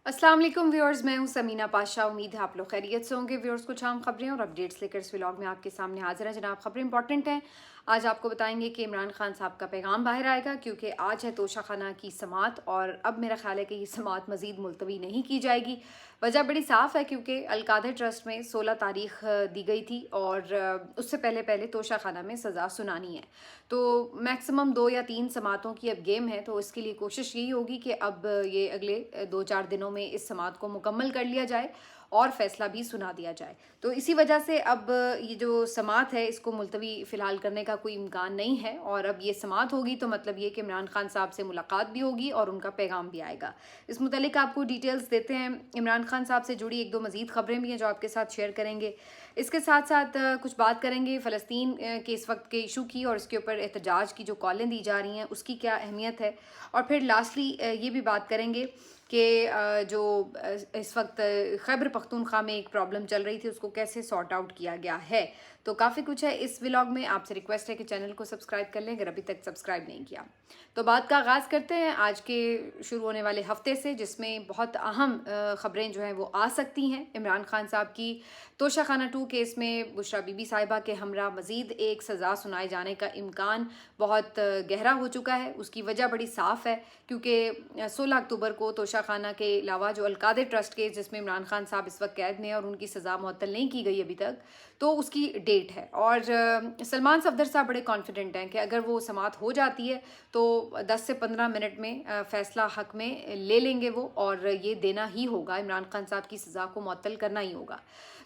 अस्सलाम वालेकुम व्यूअर्स, मैं हूं समीना पाशा। उम्मीद है आप लोग खैरियत से होंगे। व्यूअर्स, कुछ आम खबरें और अपडेट्स लेकर इस व्लॉग में आपके सामने हाजिर है। जनाब, खबरें इंपॉर्टेंट हैं। आज आपको बताएंगे कि इमरान खान साहब का पैगाम बाहर आएगा क्योंकि आज है तोशा खाना की समात, और अब मेरा ख्याल है कि ये समात मज़ीद मुलतवी नहीं की जाएगी। वजह बड़ी साफ़ है क्योंकि अलकादर ट्रस्ट में 16 तारीख दी गई थी और उससे पहले पहले तोशा खाना में सज़ा सुनानी है। तो मैक्सिमम 2 या 3 समातों की अब गेम है, तो इसके लिए कोशिश यही होगी कि अब ये अगले 2-4 दिनों में इस समात को मुकम्मल कर लिया जाए और फैसला भी सुना दिया जाए। तो इसी वजह से अब ये जो समात है इसको मुलतवी फ़िलहाल करने का कोई इम्कान नहीं है, और अब ये समात होगी तो मतलब ये कि इमरान खान साहब से मुलाकात भी होगी और उनका पैगाम भी आएगा। इस मुतल्लिक आपको डिटेल्स देते हैं। इमरान खान साहब से जुड़ी 1-2 मज़ीद खबरें भी हैं जो आपके साथ शेयर करेंगे। इसके साथ साथ कुछ बात करेंगे फ़लस्तीन के इस वक्त के इशू की, और इसके ऊपर एहतजाज की जो कॉलें दी जा रही हैं उसकी क्या अहमियत है। और फिर लास्टली ये भी बात करेंगे कि जो इस वक्त खैबर पख्तूनख्वा में एक प्रॉब्लम चल रही थी उसको कैसे सॉर्ट आउट किया गया है। तो काफ़ी कुछ है इस व्लॉग में। आपसे रिक्वेस्ट है कि चैनल को सब्सक्राइब कर लें अगर अभी तक सब्सक्राइब नहीं किया। तो बात का आगाज़ करते हैं आज के शुरू होने वाले हफ्ते से, जिसमें बहुत अहम ख़बरें जो हैं वो आ सकती हैं। इमरान खान साहब की तोशा खाना 2 केस में बुशरा बीबी साहिबा के हमरा मज़ीद एक सज़ा सुनाए जाने का इम्कान बहुत गहरा हो चुका है। उसकी वजह बड़ी साफ़ है क्योंकि 16 अक्टूबर को तोशा खाना के अलावा जो अलकादर ट्रस्ट केस जिसमें इमरान खान साहब इस वक्त कैद में और उनकी सज़ा मुअत्तल नहीं की गई अभी तक, तो उसकी डेट है। और सलमान सफदर साहब बड़े कॉन्फिडेंट हैं कि अगर वो समात हो जाती है तो 10 से 15 मिनट में फ़ैसला हक़ में ले लेंगे वो, और ये देना ही होगा, इमरान खान साहब की सज़ा को मुअत्तल करना ही होगा।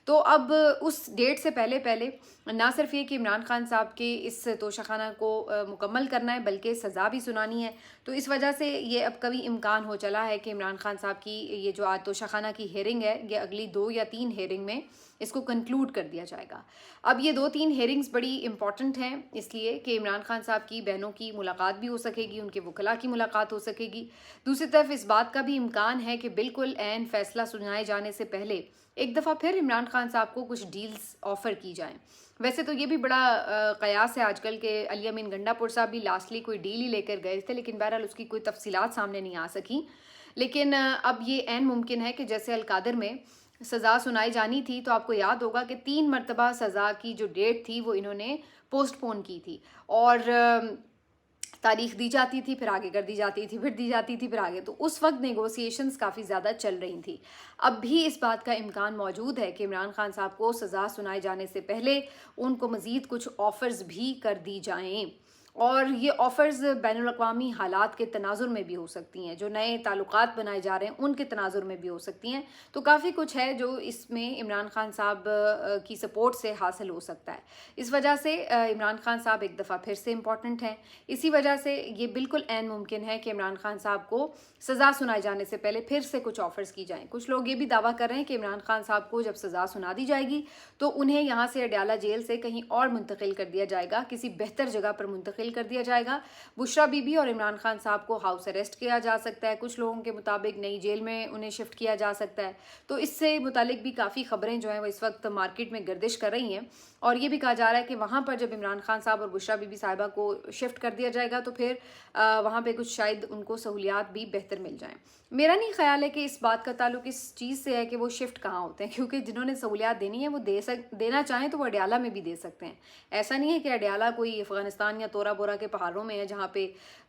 तो अब उस डेट से पहले पहले ना सिर्फ ये कि इमरान खान साहब के इस तोशाखाना को मुकम्मल करना है बल्कि सज़ा भी सुनानी है। तो इस वजह से ये अब कभी इम्कान हो चला है कि इमरान खान साहब की ये जो आज तोशाखाना की हेयरिंग है ये अगली 2 या 3 हेयरिंग में इसको कंक्लूड कर दिया जाएगा। अब ये 2-3 हेयरिंग्स बड़ी इंपॉर्टेंट हैं इसलिए कि इमरान खान साहब की बहनों की मुलाकात भी हो सकेगी, उनके वकला की मुलाकात हो सकेगी। दूसरी तरफ इस बात का भी इम्कान है कि बिल्कुल ऐन फैसला सुनाए जाने से पहले एक दफ़ा फिर इमरान खान साहब को कुछ डील्स ऑफ़र की जाएं। वैसे तो ये भी बड़ा कयास है आजकल के अली अमीन गंडापुर साहब भी लास्टली कोई डील ही लेकर गए थे, लेकिन बहरहाल उसकी कोई तफसीलात सामने नहीं आ सकी। लेकिन अब ये ऐन मुमकिन है कि जैसे अलकादर में सज़ा सुनाई जानी थी, तो आपको याद होगा कि 3 मरतबा सज़ा की जो डेट थी वो इन्होंने पोस्टपोन की थी, और तारीख दी जाती थी, फिर आगे कर दी जाती थी, फिर दी जाती थी, फिर आगे। तो उस वक्त नेगोशिएशंस काफ़ी ज़्यादा चल रही थी। अब भी इस बात का इम्कान मौजूद है कि इमरान खान साहब को सज़ा सुनाए जाने से पहले उनको मज़ीद कुछ ऑफ़र्स भी कर दी जाएँ, और ये ऑफ़र्स बैनुल-अक़वामी हालात के तनाज़ुर में भी हो सकती हैं, जो नए ताल्लुकात बनाए जा रहे हैं उनके तनाज़ुर में भी हो सकती हैं। तो काफ़ी कुछ है जो इसमें इमरान खान साहब की सपोर्ट से हासिल हो सकता है। इस वजह से इमरान खान साहब एक दफ़ा फिर से इम्पॉर्टेंट हैं। इसी वजह से ये बिल्कुल ऐन मुमकिन है कि इमरान खान साहब को सज़ा सुनाए जाने से पहले फिर से कुछ ऑफ़र्स की जाएँ। कुछ लोग ये भी दावा कर रहे हैं कि इमरान खान साहब को जब सज़ा सुना दी जाएगी तो उन्हें यहाँ से अडयाला जेल से कहीं और मुंतकिल कर दिया जाएगा, किसी बेहतर जगह पर मुंतकिल कर दिया जाएगा। बुशरा बीबी और इमरान खान साहब को हाउस अरेस्ट किया जा सकता है, कुछ लोगों के मुताबिक नई जेल में उन्हें शिफ्ट किया जा सकता है। तो इससे मुतालिक भी काफ़ी खबरें जो हैं वो इस वक्त मार्केट में गर्दिश कर रही हैं, और ये भी कहा जा रहा है कि वहाँ पर जब इमरान खान साहब और बुशरा बीबी साहिबा को शिफ्ट कर दिया जाएगा तो फिर वहाँ पे कुछ शायद उनको सहूलियात भी बेहतर मिल जाएँ। मेरा नहीं ख्याल है कि इस बात का ताल्लुक इस चीज़ से है कि वो शिफ्ट कहाँ होते हैं, क्योंकि जिन्होंने सहूलियात देनी है वो देना चाहें तो वो अडयाला में भी दे सकते हैं। ऐसा नहीं है कि अडयाला कोई अफ़गानिस्तान या तोरा बोरा के पहाड़ों में है जहाँ पे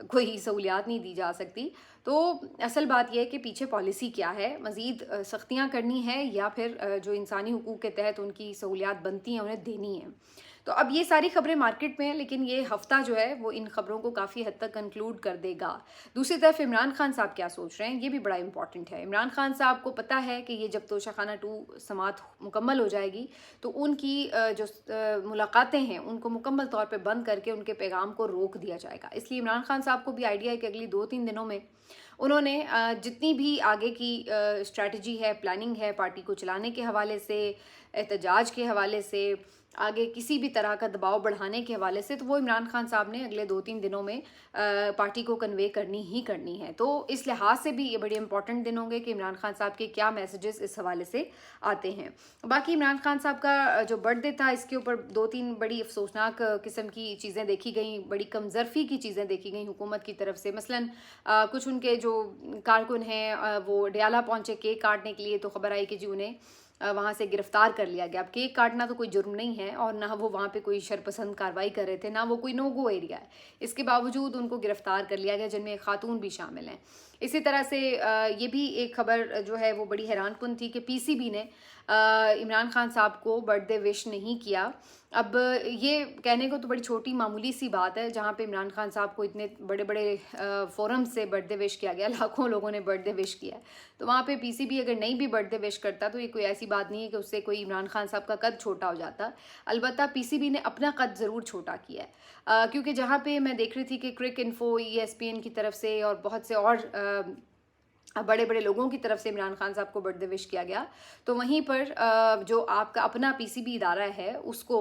कोई सहूलियात नहीं दी जा सकती। तो असल बात यह है कि पीछे पॉलिसी क्या है, मज़ीद सख्तियाँ करनी है या फिर जो इंसानी हुकूक के तहत उनकी सहूलियात बनती हैं उन्हें देनी है। तो अब ये सारी खबरें मार्केट में हैं, लेकिन ये हफ्ता जो है वो इन खबरों को काफ़ी हद तक कंक्लूड कर देगा। दूसरी तरफ इमरान खान साहब क्या सोच रहे हैं ये भी बड़ा इंपॉर्टेंट है। इमरान खान साहब को पता है कि ये जब तोशाखाना 2 समात मुकम्मल हो जाएगी तो उनकी जो मुलाकातें हैं उनको मुकम्मल तौर पे बंद करके उनके पैगाम को रोक दिया जाएगा। इसलिए इमरान खान साहब को भी आइडिया है कि अगली 2-3 दिनों में उन्होंने जितनी भी आगे की स्ट्रैटेजी है, प्लानिंग है पार्टी को चलाने के हवाले से, एहतजाज के हवाले से, आगे किसी भी तरह का दबाव बढ़ाने के हवाले से, तो वो इमरान खान साहब ने अगले 2-3 दिनों में पार्टी को कन्वे करनी ही करनी है। तो इस लिहाज से भी ये बड़े इंपॉर्टेंट दिन होंगे कि इमरान खान साहब के क्या मैसेजेस इस हवाले से आते हैं। बाकी इमरान खान साहब का जो बर्थडे था, इसके ऊपर 2-3 बड़ी अफसोसनाक किस्म की चीज़ें देखी गई, बड़ी कमजरफी की चीज़ें देखी गई हुकूमत की तरफ से। मसलन कुछ उनके जो कारकुन हैं वो डयाला पहुँचे केक काटने के लिए, तो खबर आई कि जी उन्हें वहाँ से गिरफ्तार कर लिया गया। अब केक काटना तो कोई जुर्म नहीं है, और ना वो वहाँ पे कोई शरपसंद कार्रवाई कर रहे थे, ना वो कोई नो गो एरिया है। इसके बावजूद उनको गिरफ्तार कर लिया गया, जिनमें एक खातून भी शामिल हैं। इसी तरह से ये भी एक खबर जो है वो बड़ी हैरानकुन थी कि पीसीबी ने इमरान खान साहब को बर्थडे विश नहीं किया। अब ये कहने को तो बड़ी छोटी मामूली सी बात है, जहाँ पे इमरान खान साहब को इतने बड़े बड़े फोरम से बर्थडे विश किया गया, लाखों लोगों ने बर्थडे विश किया है, तो वहाँ पे पीसीबी अगर नहीं भी बर्थडे विश करता तो ये कोई ऐसी बात नहीं है कि उससे कोई इमरान खान साहब का कद छोटा हो जाता। अलबत्ता पीसीबी ने अपना कद ज़रूर छोटा किया है, क्योंकि जहाँ पे मैं देख रही थी कि क्रिक इन्फो, ESPN की तरफ से और बहुत से और बड़े बड़े लोगों की तरफ से इमरान खान साहब को बर्थडे विश किया गया, तो वहीं पर जो आपका अपना पीसीबी इदारा है उसको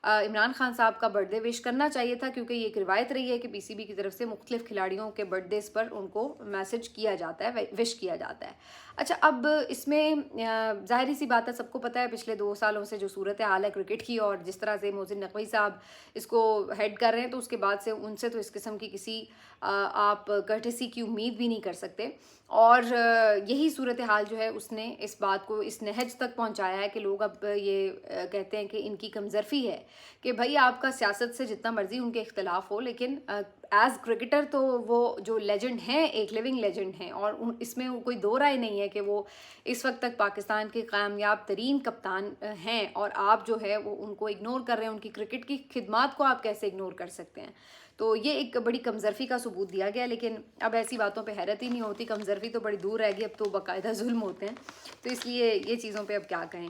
इमरान खान साहब का बर्थडे विश करना चाहिए था, क्योंकि ये एक रिवायत रही है कि पीसीबी की तरफ से मुख्तलिफ खिलाड़ियों के बर्थडेज पर उनको मैसेज किया जाता है, विश किया जाता है। अच्छा, अब इसमें ज़ाहिर सी बात है, सबको पता है पिछले 2 सालों से जो सूरत हाल है क्रिकेट की, और जिस तरह से मोहसिन नकवी साहब इसको हेड कर रहे हैं, तो उसके बाद से उनसे तो इस किस्म की किसी आप कर्टेसी की उम्मीद भी नहीं कर सकते। और यही सूरत हाल जो है उसने इस बात को इस नहज तक पहुंचाया है कि लोग अब ये कहते हैं कि इनकी कमजरफी है कि भाई आपका सियासत से जितना मर्जी उनके इख्तलाफ हो, लेकिन एज क्रिकेटर तो वो जो लेजेंड हैं, एक लिविंग लेजेंड हैं, और इसमें कोई दो राय नहीं है कि वो इस वक्त तक पाकिस्तान के कामयाब तरीन कप्तान हैं, और आप जो है वो उनको इग्नोर कर रहे हैं। उनकी क्रिकेट की खिदमात को आप कैसे इग्नोर कर सकते हैं? तो ये एक बड़ी कमजरफी का सबूत दिया गया। लेकिन अब ऐसी बातों पे हैरत ही नहीं होती, कमजरफी तो बड़ी दूर रह गई, अब तो बाकायदा जुल्म होते हैं। तो इसलिए ये चीज़ों पे अब क्या कहें।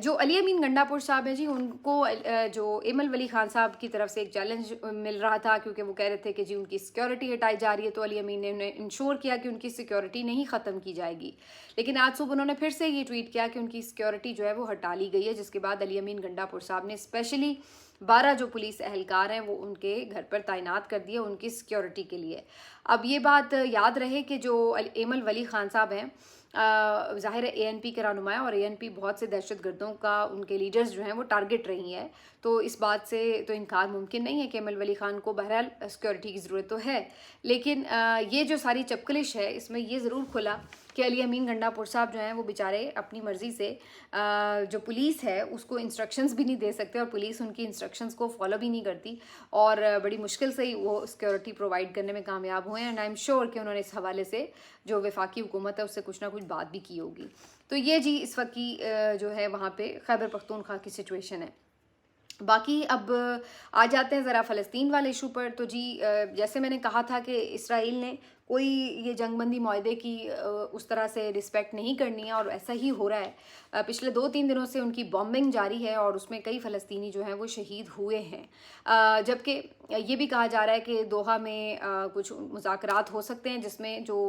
जो अली अमीन गंडापुर साहब हैं जी, उनको जो एमल वली खान साहब की तरफ से एक चैलेंज मिल रहा था, क्योंकि वो कह रहे थे कि जी उनकी सिक्योरिटी हटाई जा रही है, तो अली अमीन ने उन्हें इंश्योर किया कि उनकी सिक्योरिटी नहीं ख़त्म की जाएगी। लेकिन आज सुबह उन्होंने फिर से ये ट्वीट किया कि उनकी सिक्योरिटी जो है वो हटा ली गई है, जिसके बाद अली अमीन गंडापुर साहब ने स्पेशली 12 जो पुलिस एहलकार हैं वो उनके घर पर तैनात कर दिए उनकी सिक्योरिटी के लिए। अब ये बात याद रहे कि जो एमल वली खान साहब हैं, ज़ाहिर है ANP के रहनुमा, और ANP बहुत से दहशत गर्दों का, उनके लीडर्स जो हैं वो टारगेट रही है। तो इस बात से तो इनकार मुमकिन नहीं है कि एमल वली खान को बहरहाल सिक्योरिटी की ज़रूरत तो है। लेकिन ये जो सारी चपकलिश है, इसमें ये ज़रूर खुला कि अली अमीन गंडापुर साहब जो हैं वो बेचारे अपनी मर्ज़ी से जो पुलिस है उसको इंस्ट्रक्शंस भी नहीं दे सकते, और पुलिस उनकी इंस्ट्रक्शंस को फॉलो भी नहीं करती, और बड़ी मुश्किल से ही वो सिक्योरिटी प्रोवाइड करने में कामयाब हुए हैं। एंड आई एम श्योर कि उन्होंने इस हवाले से जो वफाकी हुकूमत है उससे कुछ ना कुछ बात भी की होगी। तो ये जी इस वक्त की जो है वहाँ पे खैबर पख्तूनख्वा की सिचुएशन है। बाकी अब आ जाते हैं ज़रा फ़लस्तीन वाले इशू पर। तो जी जैसे मैंने कहा था कि इसराइल ने कोई ये जंगबंदी मुआहदे की उस तरह से रिस्पेक्ट नहीं करनी है, और ऐसा ही हो रहा है। पिछले 2-3 दिनों से उनकी बॉम्बिंग जारी है, और उसमें कई फ़लस्तीनी जो हैं वो शहीद हुए हैं। जबकि ये भी कहा जा रहा है कि दोहा में कुछ मुज़ाकरात हो सकते हैं, जिसमें जो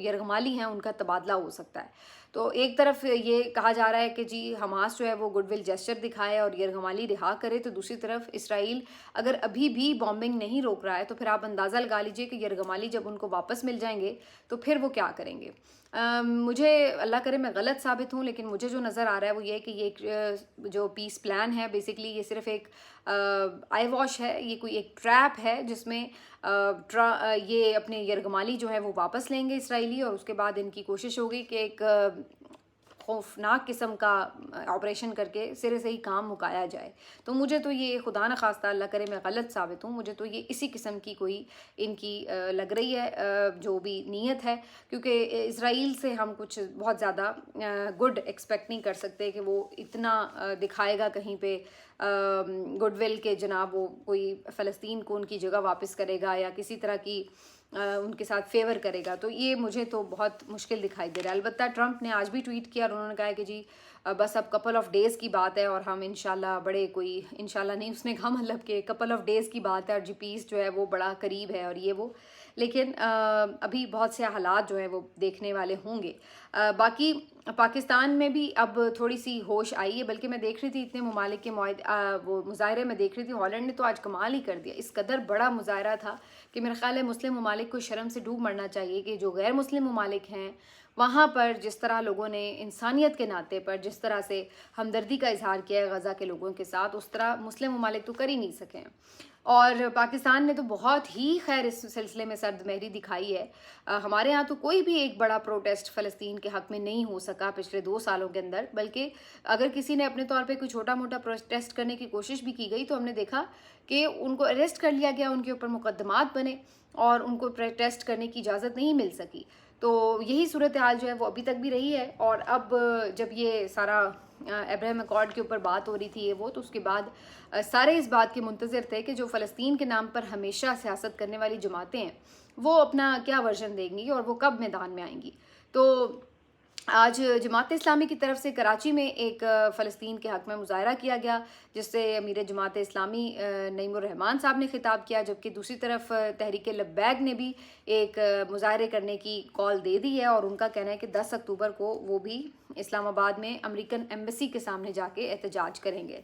यरगमाली हैं उनका तबादला हो सकता है। तो एक तरफ ये कहा जा रहा है कि जी हमास जो है वो गुडविल जेस्चर दिखाए और यरगमाली रिहा करे, तो दूसरी तरफ इसराइल अगर अभी भी बॉम्बिंग नहीं रोक रहा है, तो फिर आप अंदाज़ा लगा लीजिए कि यरगमाली जब उनको वापस मिल जाएंगे तो फिर वो क्या करेंगे। मुझे अल्लाह करे मैं गलत साबित हूँ, लेकिन मुझे जो नज़र आ रहा है वो ये कि ये एक जो पीस प्लान है, बेसिकली ये सिर्फ एक आई वॉश है, ये कोई एक ट्रैप है जिसमें ये अपने यरगमाली जो है वो वापस लेंगे इसराइली, और उसके बाद इनकी कोशिश होगी कि एक खौफनाक किस्म का ऑपरेशन करके सिरे से ही काम मुकाया जाए। तो मुझे तो ये खुदा न खास्ता अल्लाह करे मैं गलत साबित हूँ, मुझे तो ये इसी किस्म की कोई इनकी लग रही है जो भी नीयत है, क्योंकि इसराइल से हम कुछ बहुत ज़्यादा गुड एक्सपेक्ट नहीं कर सकते कि वो इतना दिखाएगा कहीं पे गुडविल के जनाब वो कोई फ़लस्तीन को उनकी जगह वापस करेगा या किसी तरह की उनके साथ फेवर करेगा। तो ये मुझे तो बहुत मुश्किल दिखाई दे रहा है। अलबत्ता ट्रंप ने आज भी ट्वीट किया और उन्होंने कहा है कि जी बस अब कपल ऑफ डेज़ की बात है, और हम इंशाल्लाह बड़े कोई इंशाल्लाह नहीं, उसने कहा मतलब कि कपल ऑफ डेज़ की बात है, और जी पीस जो है वो बड़ा करीब है और ये वो। لیکن ابھی بہت سے حالات جو ہیں وہ دیکھنے والے ہوں گے۔ باقی پاکستان میں بھی اب تھوڑی سی ہوش آئی ہے، بلکہ میں دیکھ رہی تھی اتنے ممالک کے وہ مظاہرے میں دیکھ رہی تھی، ہالینڈ نے تو آج کمال ہی کر دیا، اس قدر بڑا مظاہرہ تھا کہ میرا خیال ہے مسلم ممالک کو شرم سے ڈوب مرنا چاہیے کہ جو غیر مسلم ممالک ہیں وہاں پر جس طرح لوگوں نے انسانیت کے ناطے پر جس طرح سے ہمدردی کا اظہار کیا ہے غزہ کے لوگوں کے ساتھ، اس طرح مسلم ممالک تو کر ہی نہیں سکے ہیں۔ اور پاکستان نے تو بہت ہی خیر اس سلسلے میں سرد مہری دکھائی ہے۔ ہمارے ہاں تو کوئی بھی ایک بڑا پروٹیسٹ فلسطین کے حق میں نہیں ہو سکا پچھلے 2 سالوں کے اندر، بلکہ اگر کسی نے اپنے طور پہ کوئی چھوٹا موٹا پروٹیسٹ کرنے کی کوشش بھی کی گئی تو ہم نے دیکھا کہ ان کو اریسٹ کر لیا گیا، ان کے اوپر مقدمات بنے اور ان کو پروٹیسٹ کرنے کی اجازت نہیں مل سکی۔ تو یہی صورتحال جو ہے وہ ابھی تک بھی رہی ہے، اور اب جب یہ سارا ابراہیم اکارڈ کے اوپر بات ہو رہی تھی وہ، تو اس کے بعد سارے اس بات کے منتظر تھے کہ جو فلسطین کے نام پر ہمیشہ سیاست کرنے والی جماعتیں ہیں وہ اپنا کیا ورژن دیں گی اور وہ کب میدان میں آئیں گی۔ تو آج جماعت اسلامی کی طرف سے کراچی میں ایک فلسطین کے حق میں مظاہرہ کیا گیا، جس سے امیر جماعت اسلامی نعیم الرحمان صاحب نے خطاب کیا، جبکہ دوسری طرف تحریک لبیک نے بھی ایک مظاہرے کرنے کی کال دے دی ہے، اور ان کا کہنا ہے کہ 10 اکتوبر کو وہ بھی اسلام آباد میں امریکن ایمبیسی کے سامنے جا کے احتجاج کریں گے۔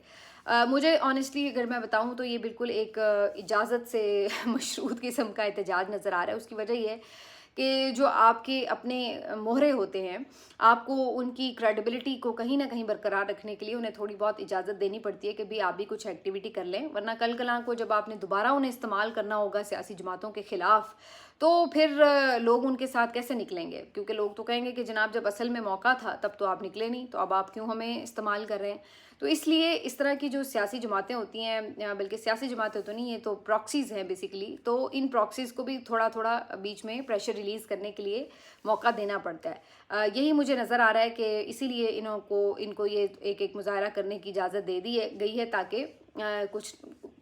مجھے آنیسٹلی اگر میں بتاؤں تو یہ بالکل ایک اجازت سے مشروط قسم کا احتجاج نظر آ رہا ہے۔ اس کی وجہ یہ ہے کہ جو آپ کے اپنے مہرے ہوتے ہیں، آپ کو ان کی کریڈیبلٹی کو کہیں نہ کہیں برقرار رکھنے کے لیے انہیں تھوڑی بہت اجازت دینی پڑتی ہے کہ بھی آپ بھی کچھ ایکٹیویٹی کر لیں، ورنہ کل کلاں کو جب آپ نے دوبارہ انہیں استعمال کرنا ہوگا سیاسی جماعتوں کے خلاف تو پھر لوگ ان کے ساتھ کیسے نکلیں گے؟ کیونکہ لوگ تو کہیں گے کہ جناب جب اصل میں موقع تھا تب تو آپ نکلے نہیں، تو اب آپ کیوں ہمیں استعمال کر رہے ہیں؟ تو اس لیے اس طرح کی جو سیاسی جماعتیں ہوتی ہیں، بلکہ سیاسی جماعتیں تو نہیں، یہ تو پراکسیز ہیں بیسیکلی، تو ان پراکسیز کو بھی تھوڑا تھوڑا بیچ میں پریشر ریلیز کرنے کے لیے موقع دینا پڑتا ہے۔ یہی مجھے نظر آ رہا ہے کہ اسی لیے ان کو یہ ایک مظاہرہ کرنے کی اجازت دے دی گئی ہے، تاکہ کچھ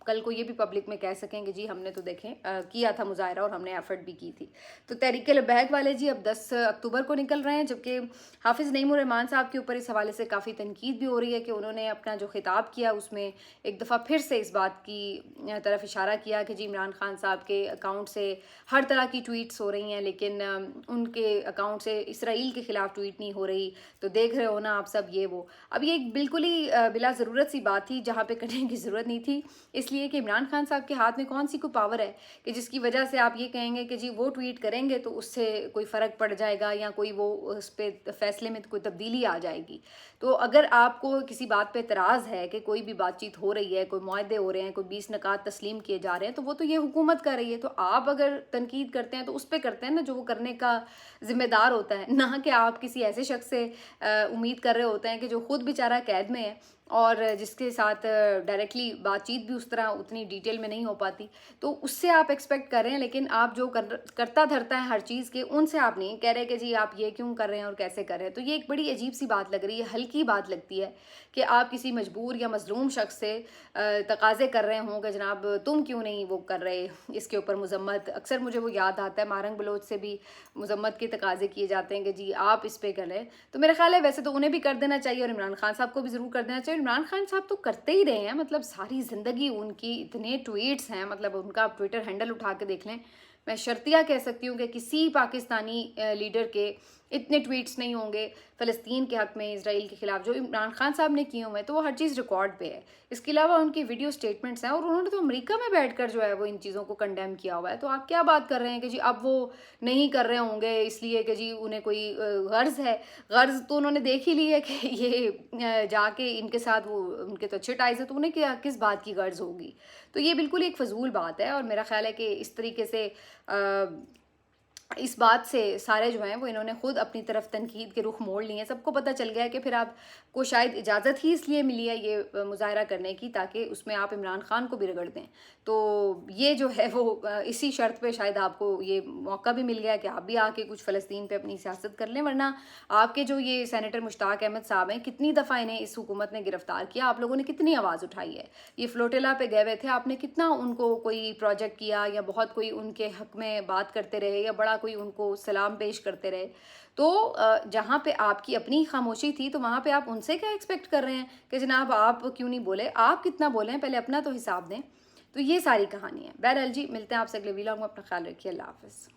کل کو یہ بھی پبلک میں کہہ سکیں کہ جی ہم نے تو دیکھیں کیا تھا مظاہرہ اور ہم نے ایفرٹ بھی کی تھی۔ تو تحریک لبیک والے جی اب 10 اکتوبر کو نکل رہے ہیں، جبکہ حافظ نعیم الرحمان صاحب کے اوپر اس حوالے سے کافی تنقید بھی ہو رہی ہے کہ انہوں نے اپنا جو خطاب کیا اس میں ایک دفعہ پھر سے اس بات کی طرف اشارہ کیا کہ جی عمران خان صاحب کے اکاؤنٹ سے ہر طرح کی ٹویٹس ہو رہی ہیں، لیکن ان کے اکاؤنٹ سے اسرائیل کے خلاف ٹویٹ نہیں ہو رہی، تو دیکھ رہے ہو نا آپ سب یہ وہ۔ اب یہ ایک بالکل ہی بلا ضرورت سی بات تھی جہاں پہ کرنے کی ضرورت نہیں تھی، اس لیے کہ عمران خان صاحب کے ہاتھ میں کون سی کوئی پاور ہے کہ جس کی وجہ سے آپ یہ کہیں گے کہ جی وہ ٹویٹ کریں گے تو اس سے کوئی فرق پڑ جائے گا یا کوئی وہ اس پہ فیصلے میں کوئی تبدیلی آ جائے گی۔ تو اگر آپ کو کسی بات پہ اعتراض ہے کہ کوئی بھی بات چیت ہو رہی ہے، کوئی معاہدے ہو رہے ہیں، کوئی 20 نکات تسلیم کیے جا رہے ہیں، تو وہ تو یہ حکومت کر رہی ہے، تو آپ اگر تنقید کرتے ہیں تو اس پہ کرتے ہیں نا جو وہ کرنے کا ذمہ دار ہوتا ہے، نہ کہ آپ کسی ایسے شخص سے امید کر رہے ہوتے ہیں کہ جو خود بیچارہ قید میں ہے اور جس کے ساتھ ڈائریکٹلی بات چیت بھی اس طرح اتنی ڈیٹیل میں نہیں ہو پاتی، تو اس سے آپ ایکسپیکٹ کر رہے ہیں، لیکن آپ جو کرتا دھرتا ہے ہر چیز کے ان سے آپ نہیں کہہ رہے کہ جی آپ یہ کیوں کر رہے ہیں اور کیسے کر رہے ہیں۔ تو یہ ایک بڑی عجیب سی بات لگ رہی ہے، ہلکی بات لگتی ہے کہ آپ کسی مجبور یا مظلوم شخص سے تقاضے کر رہے ہوں کہ جناب تم کیوں نہیں وہ کر رہے اس کے اوپر مذمت۔ اکثر مجھے وہ یاد آتا ہے مارنگ بلوچ سے بھی مذمت کے تقاضے کیے جاتے ہیں کہ جی آپ اس پہ کر رہے ہیں، تو میرا خیال ہے ویسے تو انہیں بھی کر دینا چاہیے اور عمران خان صاحب کو بھی ضرور کر دینا چاہیے۔ عمران خان صاحب تو کرتے ہی رہے ہیں، مطلب ساری زندگی ان کی اتنے ٹویٹس ہیں، مطلب ان کا آپ ٹویٹر ہینڈل اٹھا کے دیکھ لیں، میں شرطیہ کہہ سکتی ہوں کہ کسی پاکستانی لیڈر کے اتنے ٹویٹس نہیں ہوں گے فلسطین کے حق میں، اسرائیل کے خلاف، جو عمران خان صاحب نے کیے ہوئے، تو وہ ہر چیز ریکارڈ پہ ہے۔ اس کے علاوہ ان کی ویڈیو سٹیٹمنٹس ہیں، اور انہوں نے تو امریکہ میں بیٹھ کر جو ہے وہ ان چیزوں کو کنڈیم کیا ہوا ہے۔ تو آپ کیا بات کر رہے ہیں کہ جی اب وہ نہیں کر رہے ہوں گے اس لیے کہ جی انہیں کوئی غرض ہے؟ غرض تو انہوں نے دیکھ ہی لی ہے کہ یہ جا کے ان کے ساتھ وہ ان کے تو اچھے ٹائز ہیں، تو انہیں کیا کس بات کی غرض ہوگی؟ تو یہ بالکل ایک فضول بات ہے، اور میرا خیال ہے کہ اس طریقے سے اس بات سے سارے جو ہیں وہ انہوں نے خود اپنی طرف تنقید کے رخ موڑ لیے ہیں۔ سب کو پتہ چل گیا ہے کہ پھر آپ کو شاید اجازت ہی اس لیے ملی ہے یہ مظاہرہ کرنے کی تاکہ اس میں آپ عمران خان کو بھی رگڑ دیں۔ تو یہ جو ہے وہ اسی شرط پہ شاید آپ کو یہ موقع بھی مل گیا کہ آپ بھی آ کے کچھ فلسطین پہ اپنی سیاست کر لیں، ورنہ آپ کے جو یہ سینیٹر مشتاق احمد صاحب ہیں، کتنی دفعہ انہیں اس حکومت نے گرفتار کیا، آپ لوگوں نے کتنی آواز اٹھائی ہے، یہ فلوٹیلا پہ گئے ہوئے تھے، آپ نے کتنا ان کو کوئی پروجیکٹ کیا یا بہت کوئی ان کے حق میں بات کرتے رہے یا بڑا کوئی ان کو سلام پیش کرتے رہے۔ تو جہاں پہ آپ کی اپنی خاموشی تھی تو وہاں پہ آپ ان سے کیا ایکسپیکٹ کر رہے ہیں کہ جناب آپ کیوں نہیں بولے؟ آپ کتنا بولے ہیں، پہلے اپنا تو حساب دیں۔ تو یہ ساری کہانی ہے. بہرحال جی ملتے ہیں آپ سے اگلے ویلاگ میں. اپنا خیال رکھیے. اللہ حافظ.